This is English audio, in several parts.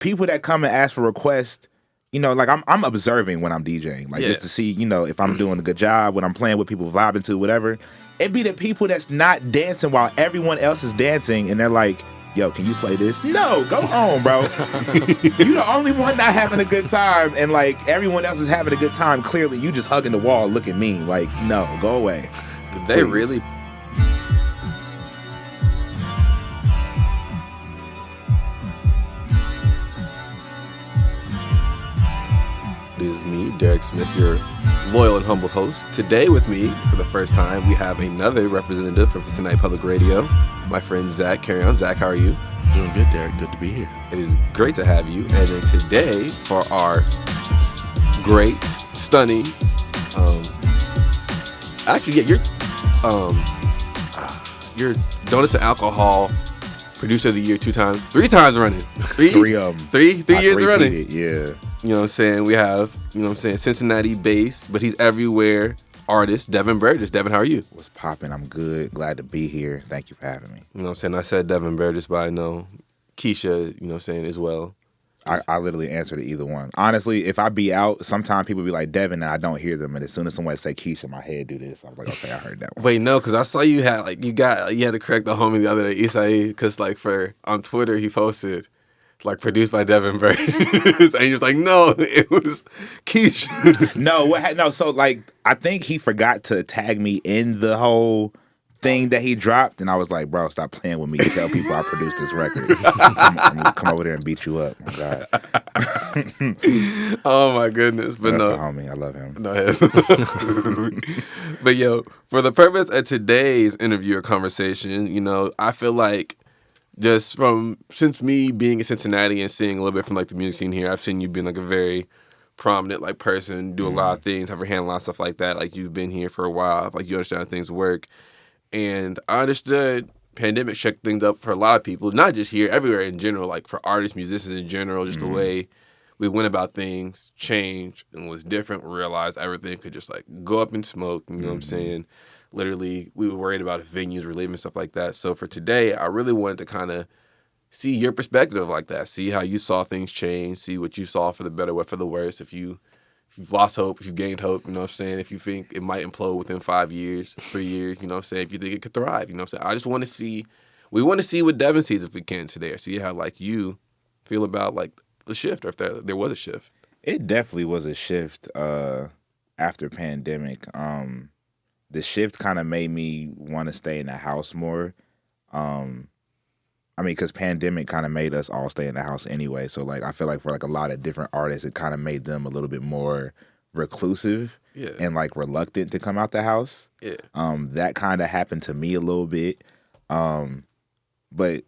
people that come and ask for requests, like I'm observing when I'm DJing, like just to see, if I'm doing a good job, when I'm playing with people vibing to whatever. It'd be the people that's not dancing while everyone else is dancing, and they're like, yo, can you play this? No, go home, bro. You the only one not having a good time, and like everyone else is having a good time. Clearly, you just hugging the wall, looking mean. Like, no, go away. Did they really? This is me, Derrick Smith, your loyal and humble host. Today with me, for the first time, we have another representative from Cincinnati Public Radio, my friend Zack. Carreon. Zack, how are you? Doing good, Derrick. Good to be here. It is great to have you. And then today, for our great, stunning, you're Donuts and Alcohol Producer of the Year 3 times running. Three of them. Three years running. Yeah. You know what I'm saying? We have, Cincinnati based, but he's everywhere. Artist, Devin Burgess. Devin, how are you? What's poppin'? I'm good. Glad to be here. Thank you for having me. You know what I'm saying? I said Devin Burgess, but I know Keisha, as well. I literally answer to either one. Honestly, if I be out, sometimes people be like Devin and I don't hear them. And as soon as somebody say Keisha, my head do this. I was like, okay, I heard that one. Wait, no, because I saw you had, you had to correct the homie the other day, Isai, because, on Twitter, he posted, produced by Devin Burgess. And he was like, no, it was Keisha. No, so, I think he forgot to tag me in the whole thing that he dropped, and I was like, bro, stop playing with me. Tell people I produced this record. I'm gonna come over there and beat you up. Oh, God. Oh, my goodness. But That's no. the homie. I love him. No, but, for the purpose of today's interview or conversation, I feel like just since me being in Cincinnati and seeing a little bit from the music scene here, I've seen you being a very prominent person, do a lot of things, have your hand on a lot of stuff like that. You've been here for a while, you understand how things work. And I understood pandemic shook things up for a lot of people, not just here, everywhere in general, for artists, musicians in general, just the way we went about things changed and was different. We realized everything could just go up in smoke, you know what I'm saying? Literally, we were worried about if venues were leaving, stuff like that. So for today, I really wanted to kind of see your perspective like that, see how you saw things change, see what you saw for the better, what for the worse, if you've lost hope, if you've gained hope, you know what I'm saying, if you think it might implode within 5 years, 3 years, you know what I'm saying, if you think it could thrive, you know what I'm saying. I just want to see, we want to see what Devin sees if we can today, or see how, you feel about, the shift, or if there was a shift. It definitely was a shift after pandemic. The shift kind of made me want to stay in the house more. Because pandemic kind of made us all stay in the house anyway. So, I feel like for, a lot of different artists, it kind of made them a little bit more reclusive and, reluctant to come out the house. Yeah. That kind of happened to me a little bit. But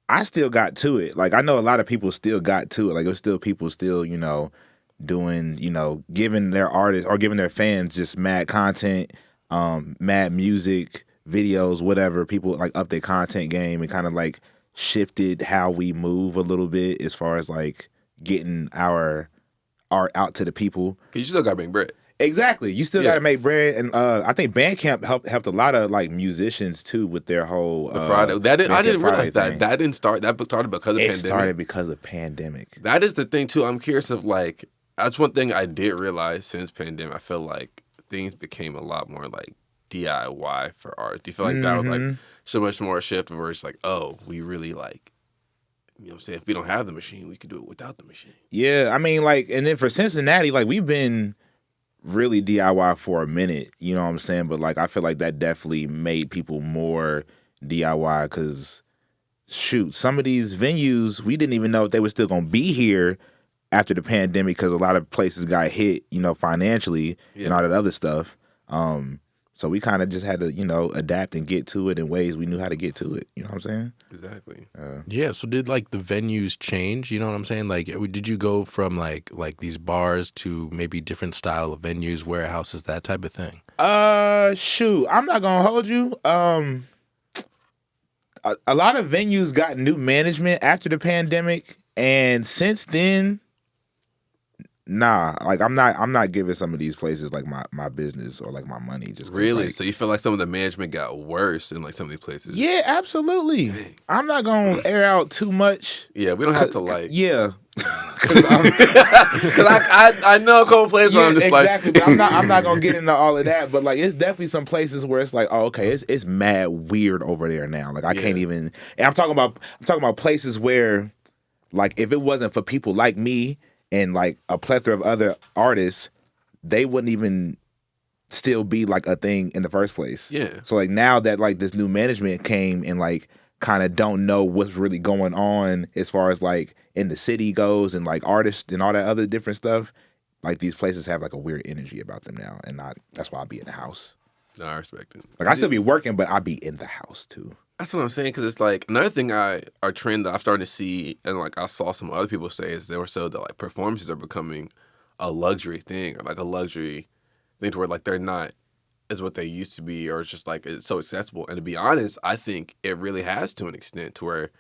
I still got to it. I know a lot of people still got to it. It was still people still, doing, giving their artists or giving their fans just mad content, mad music, videos, whatever. People, up their content game and kind of, shifted how we move a little bit as far as getting our art out to the people. Cause you still gotta make bread. Exactly, you still gotta make bread, and I think Bandcamp helped a lot of musicians too with their whole the Friday. I didn't realize thing. that didn't start. That started because of pandemic. It started because of pandemic. That is the thing too. I'm curious of that's one thing I did realize since pandemic. I feel like things became a lot more DIY for art. Do you feel like that was so much more a shift where it's we really you know what I'm saying, if we don't have the machine, we could do it without the machine. Yeah, and then for Cincinnati, we've been really DIY for a minute, you know what I'm saying? But I feel like that definitely made people more DIY because shoot, some of these venues, we didn't even know if they were still going to be here after the pandemic because a lot of places got hit, financially and all that other stuff. So we kind of just had to, adapt and get to it in ways we knew how to get to it. You know what I'm saying? Exactly. Yeah. So did the venues change? You know what I'm saying? Did you go from these bars to maybe different style of venues, warehouses, that type of thing? Shoot, I'm not gonna hold you. A lot of venues got new management after the pandemic, and since then, Nah, like I'm not giving some of these places like my business or like my money just 'cause, Really? like, So you feel like some of the management got worse in like some of these places? yeah, absolutely. Dang. I'm not gonna air out too much. Yeah, we don't have to like. Yeah, Because I know a couple places where yeah, I'm just exactly. like. But I'm not gonna get into all of that. But like, it's definitely some places where it's like, oh, okay, it's mad weird over there now. Like I can't Yeah. even. And I'm talking about places where, like, if it wasn't for people like me and like a plethora of other artists, they wouldn't even still be like a thing in the first place. Yeah. So like now that like this new management came and like kind of don't know what's really going on as far as like in the city goes and like artists and all that other different stuff, like these places have like a weird energy about them now, and that's why I be in the house. No, I respect it. Like I still be working, but I be in the house too. That's what I'm saying, because it's like another thing our trend that I'm starting to see, and like I saw some other people say, is they were so that like performances are becoming a luxury thing, or like a luxury thing to where like they're not as what they used to be, or it's just like it's so accessible. And to be honest, I think it really has to an extent to where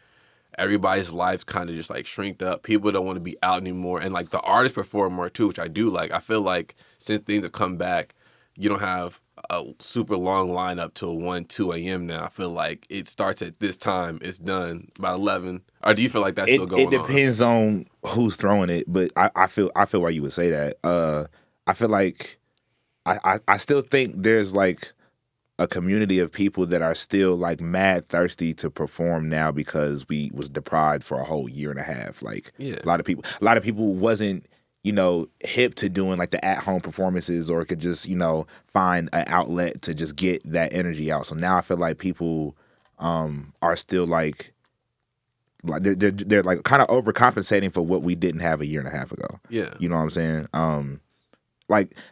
everybody's lives kind of just like shrinked up. People don't want to be out anymore, and like the artists perform more too, which I do like. I feel like since things have come back, you don't have a super long lineup till 1, 2 a.m. now. I feel like it starts at this time, it's done about 11. Or do you feel like that's still going on? It depends on who's throwing it, but I feel why you would say that. I feel like I still think there's like a community of people that are still like mad thirsty to perform now because we was deprived for a whole year and a half. Like Yeah. a lot of people wasn't, hip to doing like the at-home performances or could just, find an outlet to just get that energy out. So now I feel like people are still like they're like kind of overcompensating for what we didn't have a year and a half ago. Yeah. You know what I'm saying?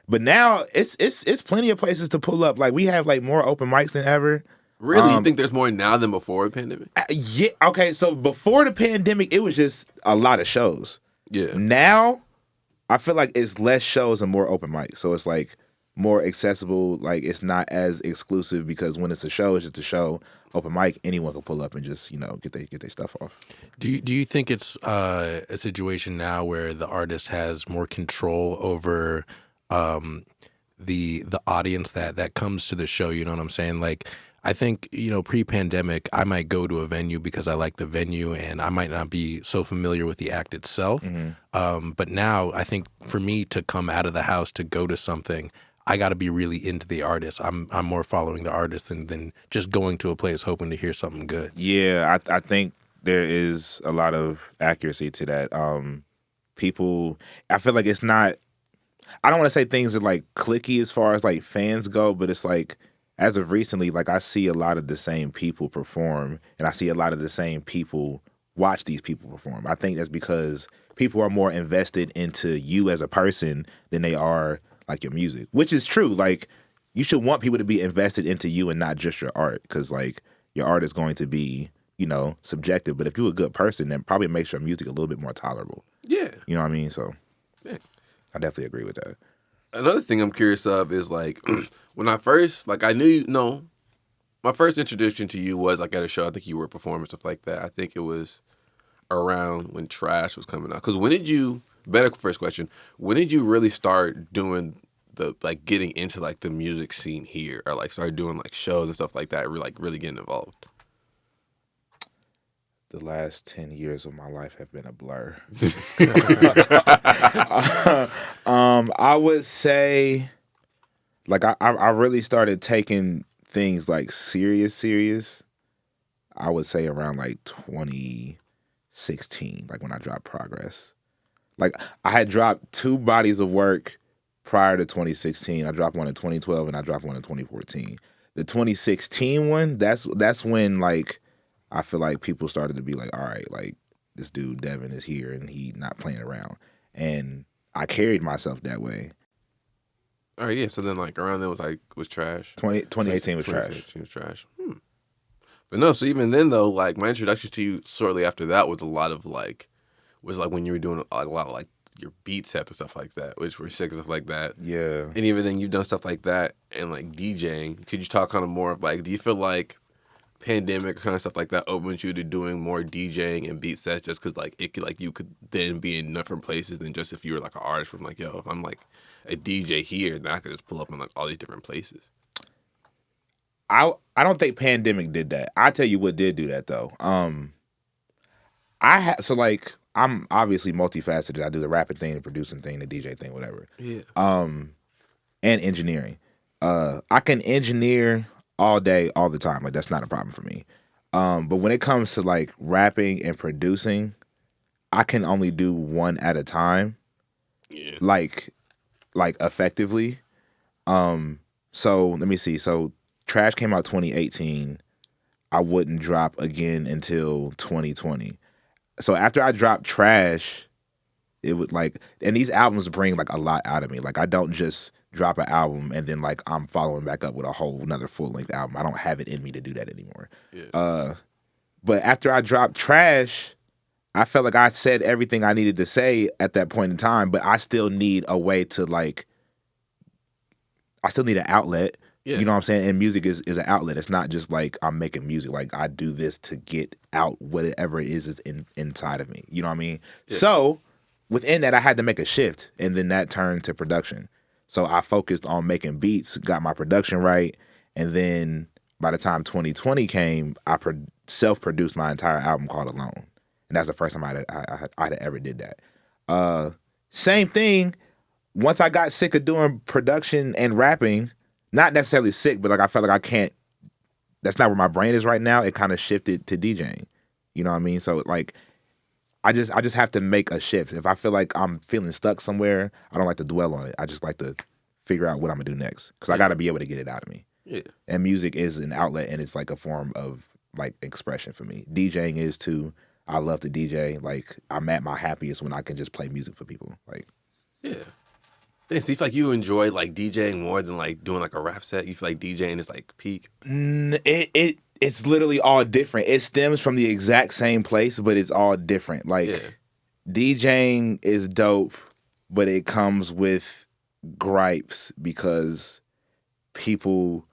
But now it's plenty of places to pull up. Like we have like more open mics than ever. Really? You think there's more now than before the pandemic? Yeah. Okay. So before the pandemic, it was just a lot of shows. Yeah. Now, I feel like it's less shows and more open mics. So it's like more accessible. Like it's not as exclusive because when it's a show, it's just a show. Open mic, anyone can pull up and just get their stuff off. Do you think it's a situation now where the artist has more control over the audience that comes to the show? You know what I'm saying? Like I think pre-pandemic, I might go to a venue because I like the venue and I might not be so familiar with the act itself. Mm-hmm. But now I think for me to come out of the house to go to something, I got to be really into the artist. I'm more following the artist than just going to a place hoping to hear something good. Yeah, I think there is a lot of accuracy to that. People, I feel like it's not. I don't want to say things are like cliquey as far as like fans go, but it's like as of recently, like I see a lot of the same people perform, and I see a lot of the same people watch these people perform. I think that's because people are more invested into you as a person than they are like your music, which is true. Like you should want people to be invested into you and not just your art, because like your art is going to be, subjective. But if you're a good person, then probably makes your music a little bit more tolerable. Yeah. You know what I mean? So Yeah. I definitely agree with that. Another thing I'm curious of is like when I first I knew my first introduction to you was like at a show. I think you were performing stuff like that. I think it was around when Trash was coming out. Because better first question, when did you really start doing the like getting into like the music scene here, or like start doing like shows and stuff like that, really getting involved? The last 10 years of my life have been a blur. I would say, like, I really started taking things like serious. I would say around like 2016, like when I dropped Progress. Like I had dropped 2 bodies of work prior to 2016. I dropped one in 2012 and I dropped one in 2014. The 2016 one, that's when like I feel like people started to be like, all right, like this dude Devin is here and he not playing around. And I carried myself that way. All right, yeah. So then like around then was Trash. 2018 was Trash. 2016 was Trash. But no, so even then though, like my introduction to you shortly after that was a lot of like when you were doing like a lot of like your beat sets and stuff like that, which were sick and stuff like that. Yeah. And even then you've done stuff like that and like DJing. Could you talk kind of more of like, do you feel like pandemic kind of stuff like that opened you to doing more DJing and beat sets just because like it could like you could then be in different places than just if you were like an artist from like, yo, if I'm like a DJ here, then I could just pull up in like all these different places. I don't think pandemic did that. I tell you what did do that though. So like I'm obviously multifaceted. I do the rapping thing, the producing thing, the DJ thing, whatever. Yeah. And engineering. I can engineer all day, all the time. Like that's not a problem for me. But when it comes to like rapping and producing, I can only do one at a time. Yeah. Like effectively. So let me see. So Trash came out 2018. I wouldn't drop again until 2020. So after I dropped Trash, it would like, and these albums bring like a lot out of me. Like I don't just drop an album and then like I'm following back up with a whole another full length album. I don't have it in me to do that anymore. Yeah. But after I dropped Trash, I felt like I said everything I needed to say at that point in time, but I still need a way to like, I still need an outlet. Yeah. You know what I'm saying? And music is an outlet. It's not just like I'm making music. Like I do this to get out whatever it is inside of me. You know what I mean? Yeah. So within that, I had to make a shift, and then that turned to production. So I focused on making beats, got my production right, and then by the time 2020 came, I self-produced my entire album called Alone, and that's the first time I ever did that. Same thing. Once I got sick of doing production and rapping. Not necessarily sick, but like I felt like I can't. That's not where my brain is right now. It kind of shifted to DJing. You know what I mean? So like, I just have to make a shift. If I feel like I'm feeling stuck somewhere, I don't like to dwell on it. I just like to figure out what I'm gonna do next because I got to be able to get it out of me. Yeah. And music is an outlet, and it's like a form of like expression for me. DJing is too. I love to DJ. Like I'm at my happiest when I can just play music for people. Like, yeah. And so you feel like you enjoy like DJing more than like doing like a rap set? You feel like DJing is like peak? It's literally all different. It stems from the exact same place, but it's all different. Like DJing is dope, but it comes with gripes because people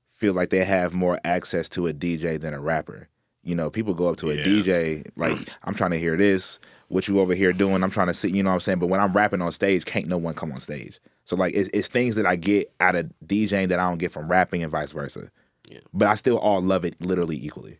feel like they have more access to a DJ than a rapper. You know, people go up to a DJ like, I'm trying to hear this. What you over here doing? I'm trying to see, you know what I'm saying? But when I'm rapping on stage, can't no one come on stage. So like it's things that I get out of DJing that I don't get from rapping and vice versa. Yeah. But I still all love it literally equally.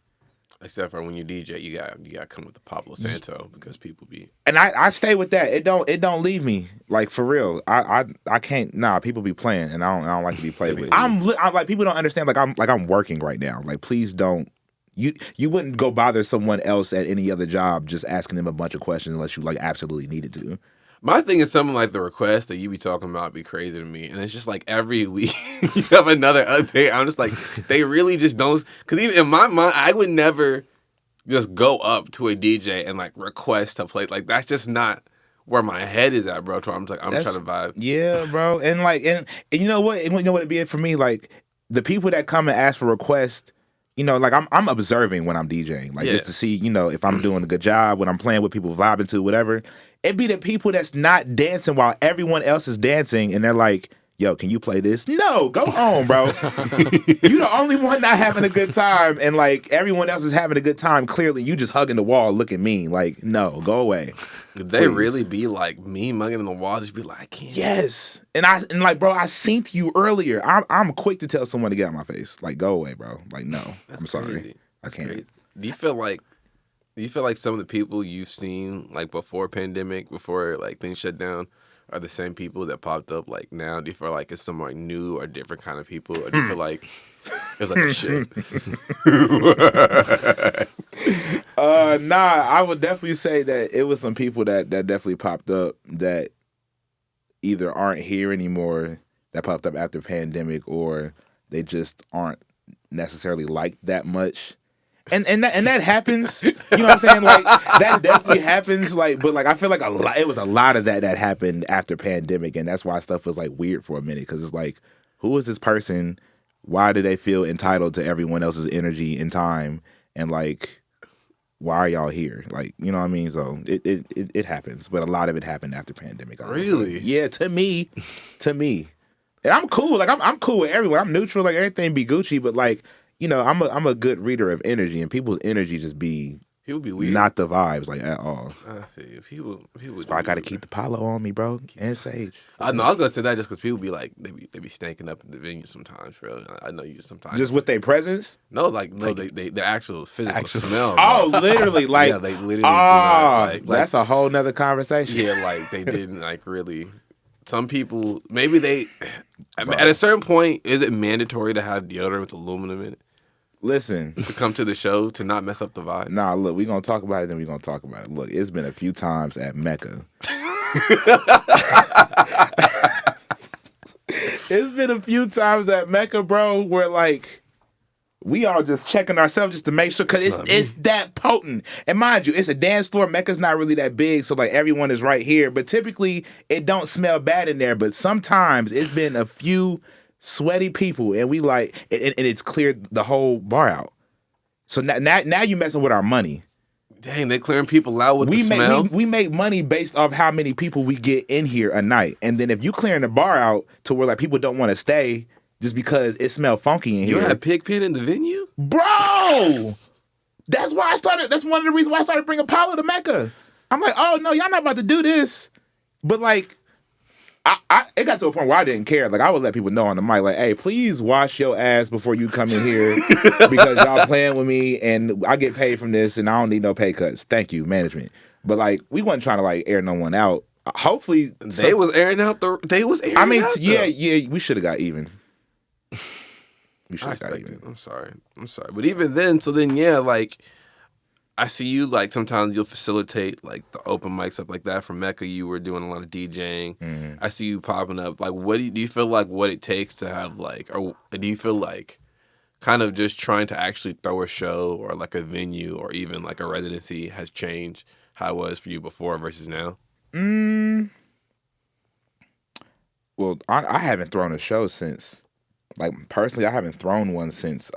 Except for when you DJ, you got to come with the Pablo Santo because people be. And I stay with that. It don't leave me, like for real. I can't. Nah, people be playing, and I don't like to be played with. I'm like, people don't understand. Like I'm working right now. Like please don't. You wouldn't go bother someone else at any other job just asking them a bunch of questions unless you like absolutely needed to. My thing is something like the request that you be talking about be crazy to me. And it's just like every week you have another update. I'm just like, they really just don't. Because even in my mind, I would never just go up to a DJ and like request to play. Like that's just not where my head is at, bro. I'm trying to vibe. Yeah, bro. And like, and you know what? You know what it'd be for me? Like the people that come and ask for requests, you know, like I'm observing when I'm DJing, like just to see, you know, if I'm doing a good job, when I'm playing with people vibing to, whatever. It'd be the people that's not dancing while everyone else is dancing, and they're like, yo, can you play this? No, go on, bro. You the only one not having a good time, and like everyone else is having a good time. Clearly, you just hugging the wall looking mean. Like, no, go away. Could they really be like me mugging the wall? Just be like, I can't. Yes. And like, bro, I seen you earlier. I'm quick to tell someone to get out my face. Like, go away, bro. Like, no. I'm sorry. I can't. Crazy. Do you feel like some of the people you've seen like before pandemic, before like things shut down, are the same people that popped up like now? Do you feel like it's some like new or different kind of people? Or do you feel like it's like a shit? Nah, I would definitely say that it was some people that definitely popped up that either aren't here anymore, that popped up after pandemic, or they just aren't necessarily liked that much. And that happens, you know what I'm saying? Like that definitely happens. Like, but like I feel like it was a lot of that happened after pandemic, and that's why stuff was like weird for a minute, because it's like, who is this person? Why do they feel entitled to everyone else's energy and time? And like, why are y'all here? Like, you know what I mean? So it happens, but a lot of it happened after pandemic. Really? Yeah, to me. And I'm cool. Like I'm cool with everyone. I'm neutral. Like everything be Gucci, but like, I'm a good reader of energy, and people's energy just be He would be weird. not the vibes like at all. I feel you. He would. So I got to keep the Palo on me, bro, and Sage. I know. I was gonna say that just because people be like they be stanking up in the venue sometimes, bro. I know you sometimes. Just with their presence? No, the actual physical smell. Oh, literally, like yeah, they literally. Do not, that's a whole nother conversation. Yeah, like they didn't like really. Some people maybe they. At a certain point, is it mandatory to have deodorant with aluminum in it? Listen, to come to the show to not mess up the vibe. Nah, look, we're gonna talk about it. Then we're gonna talk about it. Look, it's been a few times at Mecca. It's been a few times at Mecca, bro, where like we all just checking ourselves just to make sure, because it's that potent. And mind you, it's a dance floor. Mecca's not really that big, so like everyone is right here. But typically, it don't smell bad in there. But sometimes it's been a few sweaty people, and we like, and it's cleared the whole bar out. So now you messing with our money. Dang, they clearing people out with the smell. We make money based off how many people we get in here a night, and then if you clearing the bar out to where like people don't want to stay just because it smelled funky in here. You had Pigpen in the venue, bro. That's why I started. That's one of the reasons why I started bringing Paolo to Mecca. I'm like, oh no, y'all not about to do this, but like. It got to a point where I didn't care. Like I would let people know on the mic, like, "Hey, please wash your ass before you come in here because y'all playing with me, and I get paid from this, and I don't need no pay cuts. Thank you, management." But like, we wasn't trying to like air no one out. Hopefully, they was airing out. Yeah, we should have got even. We should have got even. I'm sorry, but even then, like. I see you like sometimes you'll facilitate like the open mic stuff like that. From Mecca, you were doing a lot of DJing. Mm-hmm. I see you popping up. Like, what do you feel like what it takes to have like, or do you feel like kind of just trying to actually throw a show or like a venue or even like a residency has changed how it was for you before versus now? Well, I haven't thrown a show since, like personally, I haven't thrown one since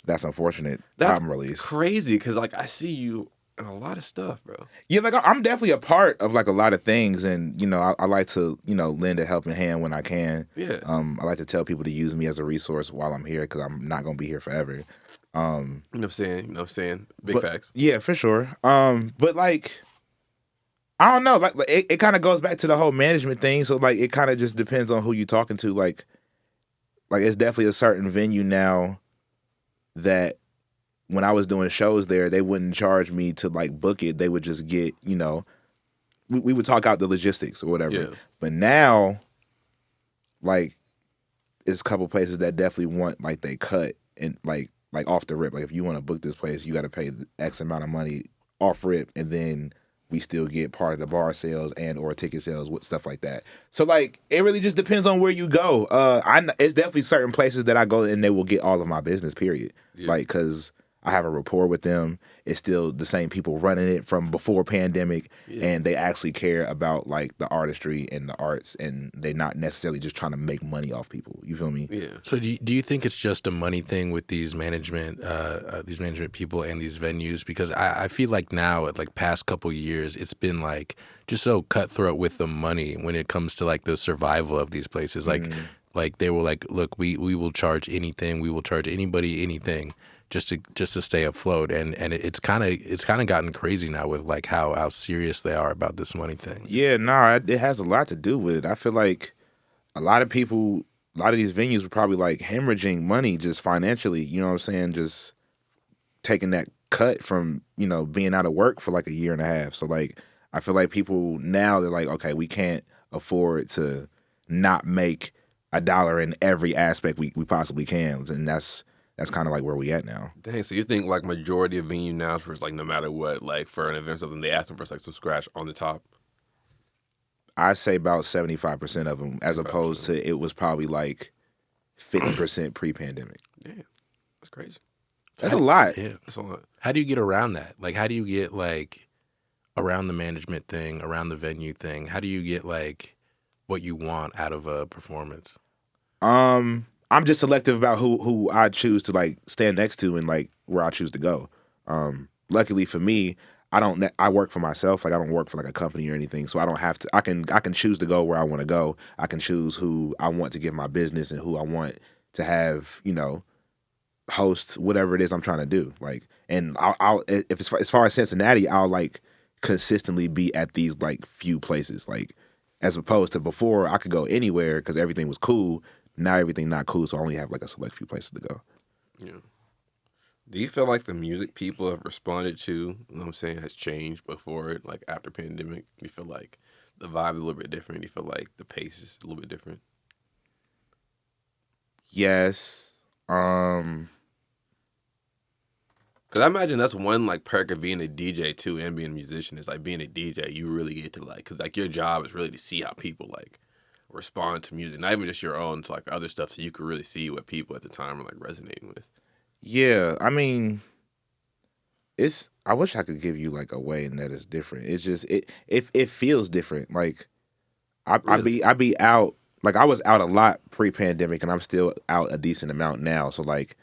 That's Unfortunate album release. Crazy, because like I see you in a lot of stuff, bro. Yeah, like I'm definitely a part of like a lot of things, and I like to lend a helping hand when I can. Yeah. I like to tell people to use me as a resource while I'm here, because I'm not gonna be here forever. You know what I'm saying? Big facts. Yeah, for sure. But like, I don't know. Like it kind of goes back to the whole management thing. So like, it kind of just depends on who you're talking to. Like it's definitely a certain venue now that when I was doing shows there, they wouldn't charge me to like book it. They would just get, we would talk out the logistics or whatever. Yeah. But now, like, it's a couple places that definitely want like they cut and like off the rip. Like if you want to book this place, you got to pay X amount of money off rip, and then we still get part of the bar sales and or ticket sales with stuff like that. So like it really just depends on where you go. It's definitely certain places that I go and they will get all of my business. Period. Yeah. Like because I have a rapport with them. It's still the same people running it from before pandemic, and they actually care about like the artistry and the arts, and they're not necessarily just trying to make money off people. You feel me? Yeah. So do you think it's just a money thing with these management people and these venues? Because I feel like now at like past couple years, it's been like just so cutthroat with the money when it comes to like the survival of these places. Like like they were like, look, we will charge anything, we will charge anybody anything. Just to stay afloat, and it's kind of gotten crazy now with like how serious they are about this money thing. Yeah, it has a lot to do with it. I feel like a lot of these venues were probably like hemorrhaging money just financially. You know what I'm saying? Just taking that cut from being out of work for like a year and a half. So like I feel like people now they're like, okay, we can't afford to not make $1 in every aspect we possibly can, and that's kind of like where we at now. Dang, so you think like majority of venue now is like no matter what, like for an event or something, they ask them for like some scratch on the top? I'd say about 75% of them, as opposed to it was probably like 50% pre-pandemic. Yeah, that's crazy. That's a lot. Yeah, that's a lot. How do you get around that? Like, how do you get like around the management thing, around the venue thing? How do you get like what you want out of a performance? I'm just selective about who I choose to like stand next to and like where I choose to go. Luckily for me, I work for myself. Like I don't work for like a company or anything, so I don't have to. I can choose to go where I want to go. I can choose who I want to give my business and who I want to have host whatever it is I'm trying to do. Like, and I'll if it's as far as Cincinnati, I'll like consistently be at these like few places. Like, as opposed to before, I could go anywhere because everything was cool. Now everything not cool, so I only have like a select few places to go. Yeah. Do you feel like the music people have responded to, you know what I'm saying, has changed before it, like after pandemic? Do you feel like the vibe is a little bit different? Do you feel like the pace is a little bit different? Yes. Because I imagine that's one like perk of being a DJ too and being a musician is like being a DJ. You really get to like, because like your job is really to see how people like respond to music, not even just your own, to like other stuff, so you could really see what people at the time are like resonating with. Yeah, I mean, I wish I could give you like a way and that it's different. It's just it feels different. Like Really? I be out, like I was out a lot pre-pandemic and I'm still out a decent amount now. So like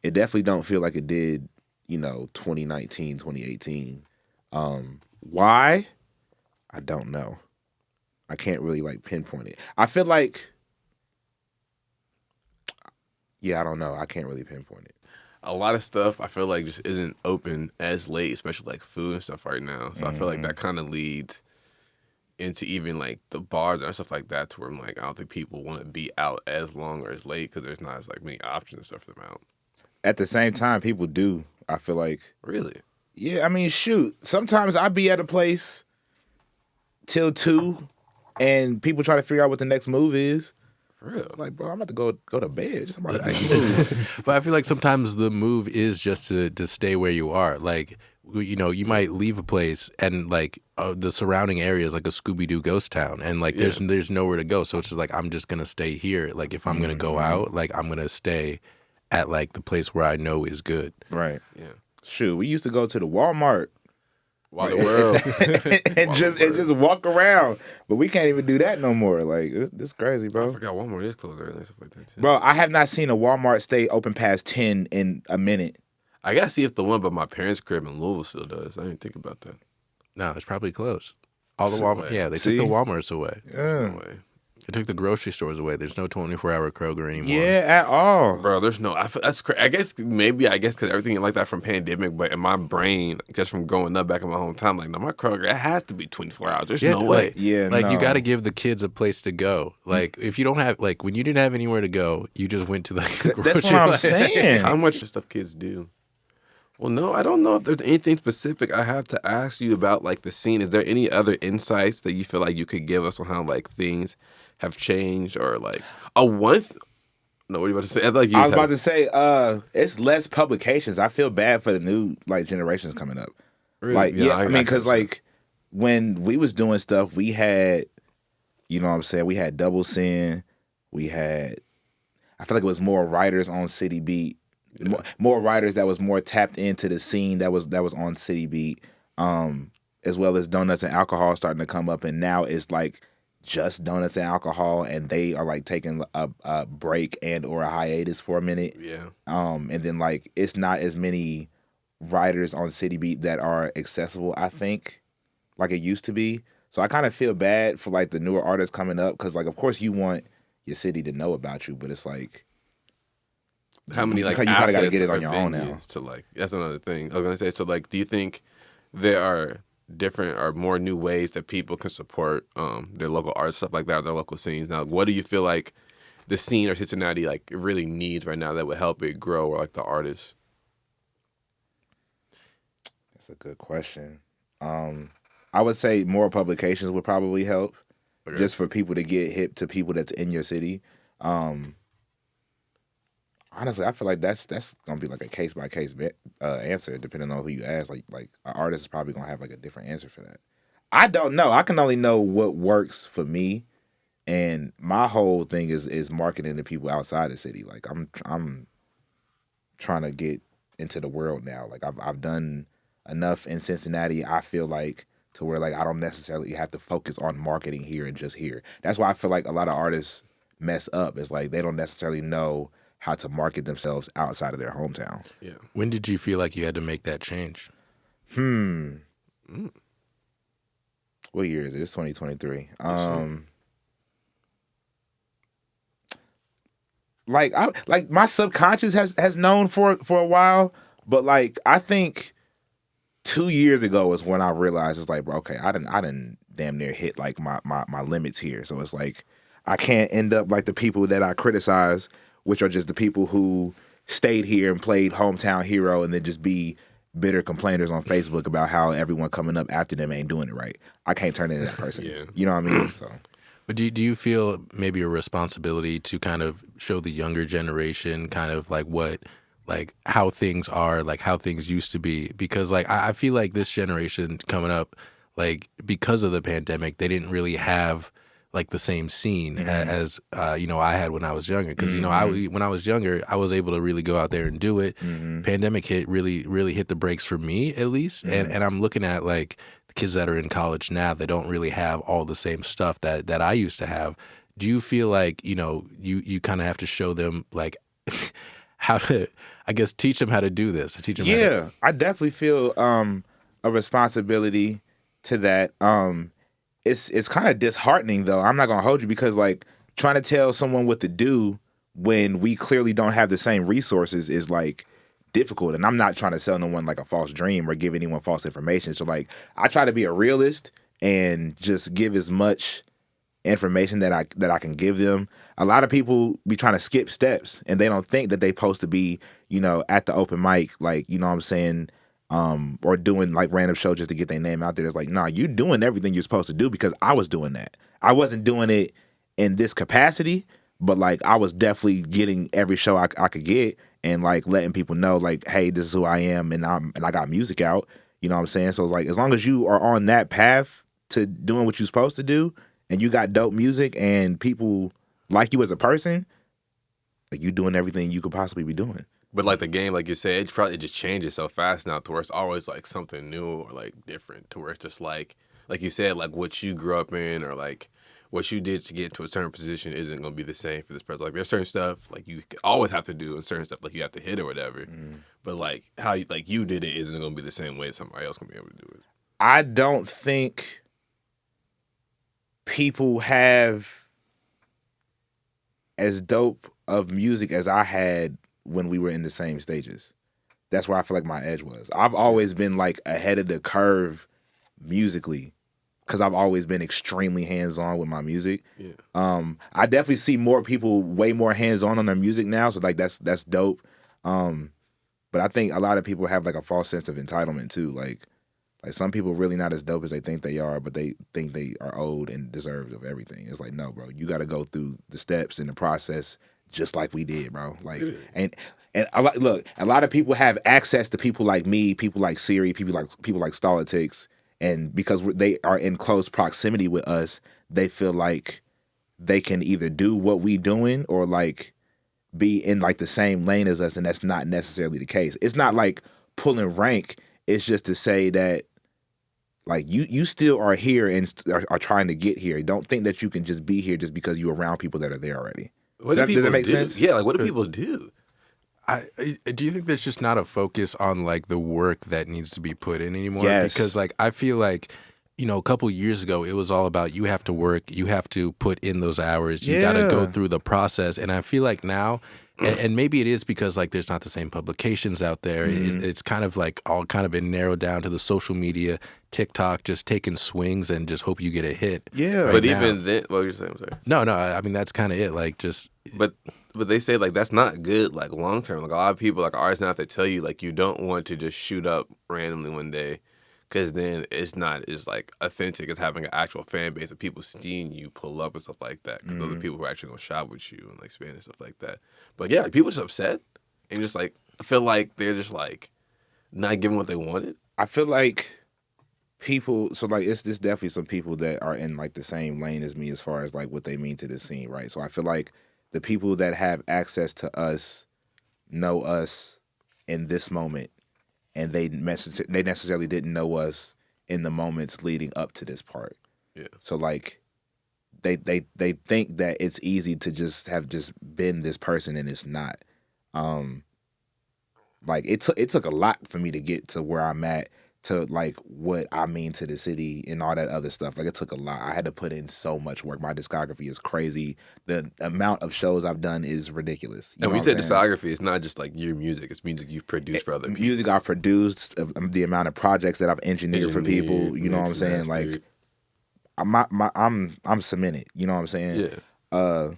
it definitely don't feel like it did, 2019, 2018. Why? I don't know. I can't really like pinpoint it. I feel like, yeah, I don't know. I can't really pinpoint it. A lot of stuff I feel like just isn't open as late, especially like food and stuff right now. So I feel like that kind of leads into even like the bars and stuff like that, to where I'm like, I don't think people want to be out as long or as late because there's not as like many options and stuff for them out. At the same time, people do. I feel like, Really? yeah, I mean, shoot. Sometimes I be at a place till 2 and people try to figure out what the next move is. For real? Like, bro, I'm about to go to bed. Just about to move. But I feel like sometimes the move is just to stay where you are. Like, you might leave a place and like the surrounding area is like a Scooby-Doo ghost town, and like there's nowhere to go. So it's just like, I'm just gonna stay here. Like if I'm gonna go out, like I'm gonna stay at like the place where I know is good. Right. Yeah. Shoot, we used to go to the Walmart Why the world? and just walk around, but we can't even do that no more. Like it's crazy, I bro. forgot Walmart is closed early and stuff like that too. Bro, I have not seen a Walmart stay open past 10 in a minute. I gotta see if the one by my parents' crib in Louisville still does. I didn't think about that. No, it's probably closed. All the No Walmart, way. yeah, they See? took the Walmarts away. Yeah. No way. They took the grocery stores away. There's no 24-hour Kroger anymore. Yeah, at all. Bro, there's no. That's crazy. I guess because everything like that from pandemic, but in my brain, just from growing up back in my hometown, like no, my Kroger, it has to be 24 hours. There's no way. Like, Yeah, like you no. got to give the kids a place to go. Like if you don't have, like when you didn't have anywhere to go, you just went to like the grocery. That's what I'm line. saying. How much stuff kids do? Well, no, I don't know if there's anything specific I have to ask you about, like the scene. Is there any other insights that you feel like you could give us on how like things have changed, or like no, what are you about to say? I was about to say, it's less publications. I feel bad for the new like generations coming up. Really? Like, yeah, I mean, because gotcha. like when we was doing stuff, we had, you know what I'm saying, we had Double Sin, we had, I feel like it was more writers on City Beat, more writers that was more tapped into the scene that was on City Beat, as well as Donuts and Alcohol starting to come up, and now it's like just Donuts and Alcohol, and they are like taking a break and or a hiatus for a minute. Yeah. And then like it's not as many writers on City Beat that are accessible, I think, like it used to be. So I kind of feel bad for like the newer artists coming up, because like of course you want your city to know about you, but it's like How many like you kinda gotta assets get it on or your own now. venues to like? That's another thing I was gonna say. So like, do you think there are different or more new ways that people can support their local arts, stuff like that, or their local scenes? Now, what do you feel like the scene or Cincinnati like really needs right now that would help it grow, or like the artists? That's a good question. I would say more publications would probably help, just for people to get hip to people that's in your city. Honestly, I feel like that's gonna be like a case by case answer, depending on who you ask. Like an artist is probably gonna have like a different answer for that. I don't know. I can only know what works for me, and my whole thing is marketing to people outside the city. Like I'm trying to get into the world now. Like I've done enough in Cincinnati, I feel like, to where like I don't necessarily have to focus on marketing here and just here. That's why I feel like a lot of artists mess up. It's like they don't necessarily know how to market themselves outside of their hometown. Yeah. When did you feel like you had to make that change? What year is it? It's 2023. like my subconscious has known for a while, but like I think 2 years ago was when I realized it's like, bro, okay, I didn't damn near hit like my limits here. So it's like I can't end up like the people that I criticize, which are just the people who stayed here and played hometown hero and then just be bitter complainers on Facebook about how everyone coming up after them ain't doing it right. I can't turn into that person. Yeah. You know what I mean? So But do you feel maybe a responsibility to kind of show the younger generation kind of like how things are, like how things used to be? Because like I feel like this generation coming up, like because of the pandemic, they didn't really have like the same scene as I had when I was younger. Because when I was younger, I was able to really go out there and do it. Pandemic hit really hit the brakes for me at least, and I'm looking at like the kids that are in college now that don't really have all the same stuff that I used to have. Do you feel like you kind of have to show them like how to, I guess, teach them how to do this? Teach them. Yeah, I definitely feel a responsibility to that. It's kind of disheartening though. I'm not gonna hold you because like trying to tell someone what to do when we clearly don't have the same resources is like difficult. And I'm not trying to sell no one like a false dream or give anyone false information. So like I try to be a realist and just give as much information that I can give them. A lot of people be trying to skip steps and they don't think that they supposed to be, at the open mic, like, you know what I'm saying, or doing like random shows just to get their name out there. It's like, nah, you're doing everything you're supposed to do because I was doing that. I wasn't doing it in this capacity, but like I was definitely getting every show I could get and like letting people know like, hey, this is who I am and I got music out. You know what I'm saying? So it's like as long as you are on that path to doing what you're supposed to do and you got dope music and people like you as a person, like you doing everything you could possibly be doing. But like the game, like you said, it just changes so fast now to where it's always like something new or like different to where it's just like you said, like what you grew up in or like what you did to get to a certain position isn't going to be the same for this person. Like there's certain stuff like you always have to do and certain stuff like you have to hit or whatever. But like how you did it isn't going to be the same way somebody else can be able to do it. I don't think people have as dope of music as I had when we were in the same stages. That's where I feel like my edge was. I've always been like ahead of the curve musically because I've always been extremely hands-on with my music. Yeah. I definitely see more people way more hands-on their music now, so like that's dope. But I think a lot of people have like a false sense of entitlement too. Like some people really not as dope as they think they are, but they think they are owed and deserved of everything. It's like, no, bro, you got to go through the steps and the process just like we did, bro. Like, and look, a lot of people have access to people like me, people like Siri, people like Stolitics, and because they are in close proximity with us, they feel like they can either do what we doing or like be in like the same lane as us, and that's not necessarily the case. It's not like pulling rank. It's just to say that like you still are here and are trying to get here. Don't think that you can just be here just because you're around people that are there already. Does that make sense? Yeah, like what do people do? Do you think there's just not a focus on like the work that needs to be put in anymore? Yes. Because like I feel like a couple years ago it was all about you have to work, you have to put in those hours, you got to go through the process, and I feel like now. And maybe it is because like there's not the same publications out there. It's kind of like all kind of been narrowed down to the social media, TikTok, just taking swings and just hope you get a hit. Yeah, but even then, what were you saying? I'm sorry. No, I mean that's kind of it. Like just. But they say like that's not good like long term. Like a lot of people like artists now have to tell you like you don't want to just shoot up randomly one day. Because then it's not as like authentic as having an actual fan base of people seeing you pull up and stuff like that. Because those are people who are actually gonna shop with you and like spend and stuff like that. But yeah, like, people just upset and just like I feel like they're just like not giving what they wanted. I feel like people. So like it's definitely some people that are in like the same lane as me as far as like what they mean to the scene, right? So I feel like the people that have access to us know us in this moment. And they necessarily didn't know us in the moments leading up to this part. Yeah. So like, they think that it's easy to just have been this person, and it's not. Like it took a lot for me to get to where I'm at to like what I mean to the city and all that other stuff. Like it took a lot. I had to put in so much work. My discography is crazy. The amount of shows I've done is ridiculous. And when you say discography, it's not just like your music; it's music you've produced for other people. Music I've produced, the amount of projects that I've engineered for people. You know what I'm saying? Like I'm cemented. You know what I'm saying? Yeah.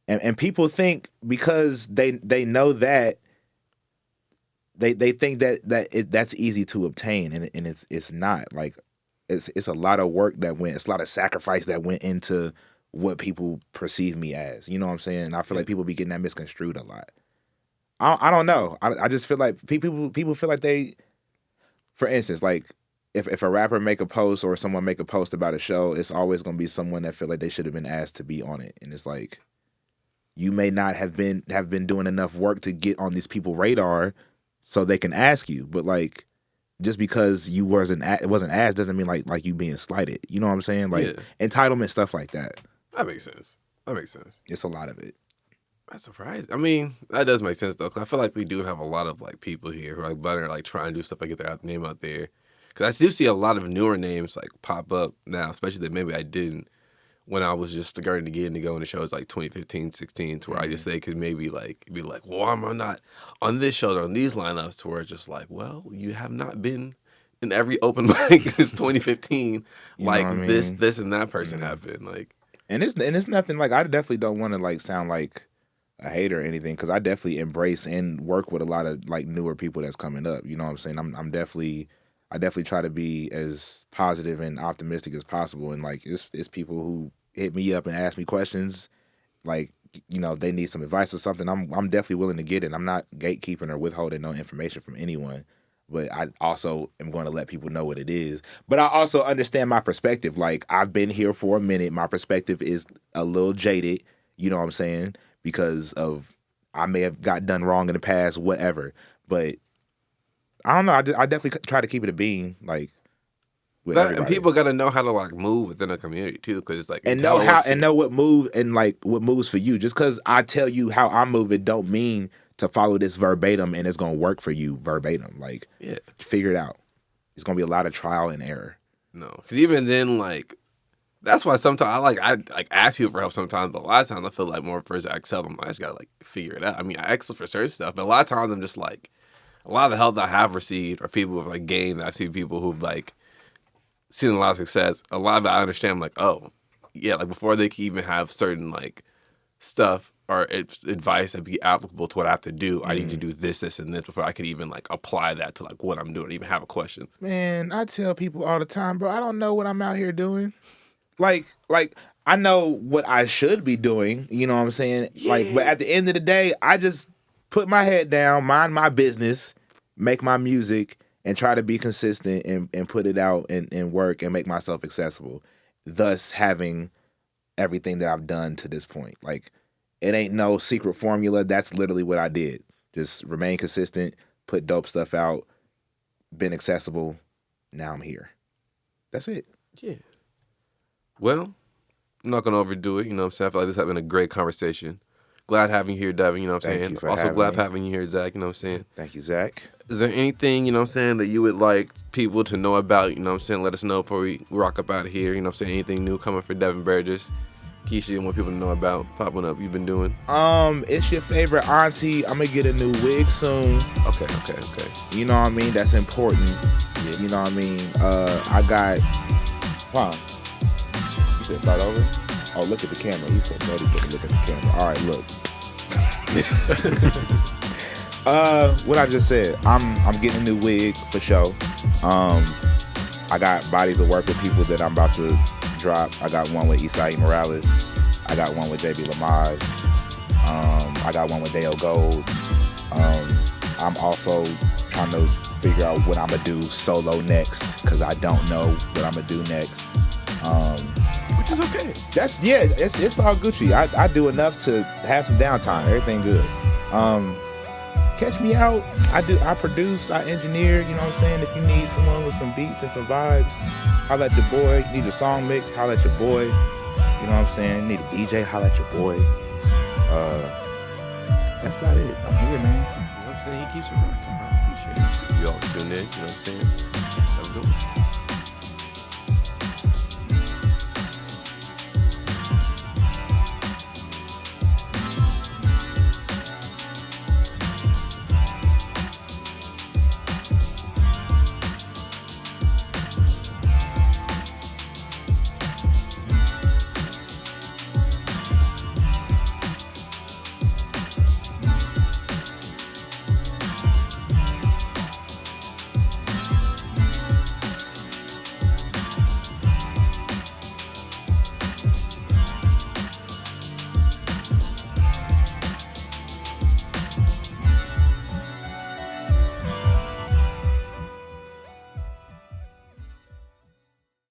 And people think because they know that. They think that's easy to obtain, and it's not. Like it's a lot of work it's a lot of sacrifice that went into what people perceive me as. You know what I'm saying? And I feel like people be getting that misconstrued a lot. I don't know. I just feel like people feel like they, for instance, like if a rapper make a post or someone make a post about a show, it's always gonna be someone that feel like they should have been asked to be on it, and it's like you may not have been doing enough work to get on these people's radar. So they can ask you, but like, just because it wasn't asked doesn't mean like you being slighted. You know what I'm saying? Like entitlement stuff like that. That makes sense. It's a lot of it. That's surprising. I mean, that does make sense though, because I feel like we do have a lot of like people here who are like trying to do stuff like get their name out there. Because I do see a lot of newer names like pop up now, especially that maybe I didn't when I was just starting to get into going to shows like 2015, 16, to where I just say could maybe like be like, well, why am I not on this show or on these lineups? To where it's just like, well, you have not been in every open mic since 2015. Like this and that person have been like, and it's nothing like I definitely don't want to like sound like a hater or anything because I definitely embrace and work with a lot of like newer people that's coming up. You know what I'm saying? I definitely try to be as positive and optimistic as possible. And like, it's people who hit me up and ask me questions, like, you know, if they need some advice or something, I'm definitely willing to get it. I'm not gatekeeping or withholding no information from anyone, but I also am going to let people know what it is. But I also understand my perspective. Like, I've been here for a minute. My perspective is a little jaded, you know what I'm saying? Because of, I may have got done wrong in the past, whatever. But I don't know. I definitely try to keep it a bean, like with everybody. And people got to know how to like move within a community too, because it's like and know what move and like what moves for you. Just because I tell you how I move, it don't mean to follow this verbatim and it's gonna work for you verbatim. Like, figure it out. It's gonna be a lot of trial and error. No, because even then, like, that's why sometimes I ask people for help sometimes, but a lot of times I feel like more first I accept them. I just gotta like figure it out. I mean, I ask for certain stuff, but a lot of times I'm just like. A lot of the help that I have received are people who've like gained. I've seen people who've like seen a lot of success. A lot of it I understand. I'm like, oh, yeah, like before they can even have certain like stuff or advice that be applicable to what I have to do, I need to do this, this, and this before I could even like apply that to like what I'm doing, even have a question. Man, I tell people all the time, bro, I don't know what I'm out here doing. Like I know what I should be doing, you know what I'm saying? Yeah. Like, but at the end of the day, I just put my head down, mind my business, make my music, and try to be consistent and put it out and work and make myself accessible. Thus having everything that I've done to this point. Like, it ain't no secret formula. That's literally what I did. Just remain consistent, put dope stuff out, been accessible. Now I'm here. That's it. Yeah. Well, I'm not going to overdo it. You know what I'm saying? I feel like this has been a great conversation. Glad having you here, Devin, you know what I'm saying? Also glad having you here, Zack, you know what I'm saying? Thank you, Zack. Is there anything, you know what I'm saying, that you would like people to know about, you know what I'm saying? Let us know before we rock up out of here, you know what I'm saying? Anything new coming for Devin Burgess? Keisha, you want people to know about popping up you've been doing? It's your favorite auntie. I'm going to get a new wig soon. Okay. You know what I mean? That's important. Yeah. You know what I mean? I got... Huh? You said start over? Oh, look at the camera. He said, no, he said look at the camera. All right, look. What I just said, I'm getting a new wig for show. I got bodies of work with people that I'm about to drop. I got one with Isai Morales. I got one with JB Lamaj. I got one with Dale Gold. I'm also trying to figure out what I'm gonna do solo next because I don't know what I'm gonna do next. Which is okay. It's all Gucci. I do enough to have some downtime. Everything good. Catch me out. I produce, I engineer, you know what I'm saying? If you need someone with some beats and some vibes, holla at your boy. You need a song mix, holla at your boy. You know what I'm saying? Need a DJ, holla at your boy. That's about it. I'm here, man. You know what I'm saying? He keeps it rocking, bro. Appreciate it. You all tune in. You know what I'm saying? Have a good one.